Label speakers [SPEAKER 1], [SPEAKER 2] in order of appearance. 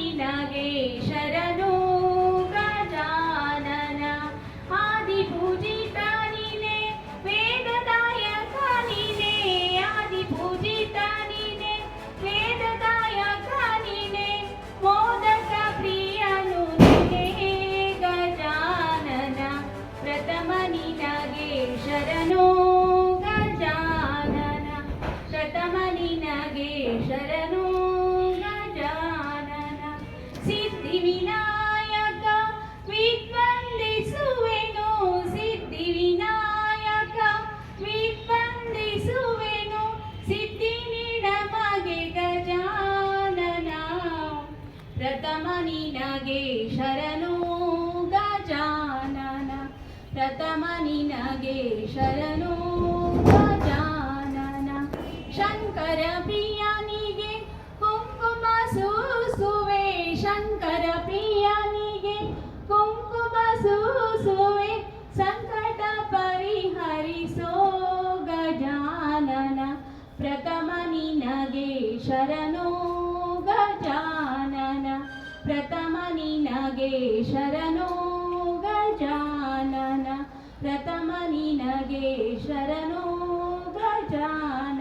[SPEAKER 1] ನಿನಗೆ ಶರಣು ಗಜಾನನ. ಆದಿಪೂಜಿತ ನೀನೆ ವೇದದಾಯಕ ನೀನೆ, ಆದಿಪೂಜಿತ ನೀನೆ ವೇದದಾಯಕ ನೀನೆ, ಮೋದಕ ಪ್ರಿಯನು ನೀನೆ ಗಜಾನನ. ಪ್ರಥಮ ನಿನಗೆ ಶರಣು ಗಜಾನನ, ಪ್ರಥಮ ನಿನಗೆ ಶರಣು ಗಜಾನನ. ಸಿದ್ಧಿ ವಿನಾಯಕ ವಿದ್ವಂದಿಸುವೆನು, ಸಿದ್ಧಿ ವಿನಾಯಕ ವಿದ್ವಂದಿಸುವೆನು, ಸಿದ್ಧಿ ನಮಗೆ ಗಜಾನನ. ಪ್ರಥಮ ನಿನಗೆ ಶರಣು ಗಜಾನನ, ಪ್ರಥಮ ನಿನಗೆ ಶರಣು ಗಜಾನನ. ಶಂಕರ ಪ್ರಿಯನಿಗೆ ಕುಂಕುಮ ಸೂಸುವೆ, ಶಂಕರ ಪ್ರಿಯನಿಗೆ ಕುಂಕುಮ ಸೂಸುವೆ, ಸಂಕಟ ಪರಿಹರಿಸೋ ಗಜಾನನ. ಪ್ರಥಮ ನಿನಗೆ ಶರಣು ಗಜಾನನ, ಪ್ರಥಮ ನಿನಗೆ ಶರಣು ಗಜಾನನ, ಪ್ರಥಮ ನಿನಗೆ ಶರಣು ಗಜಾನನ.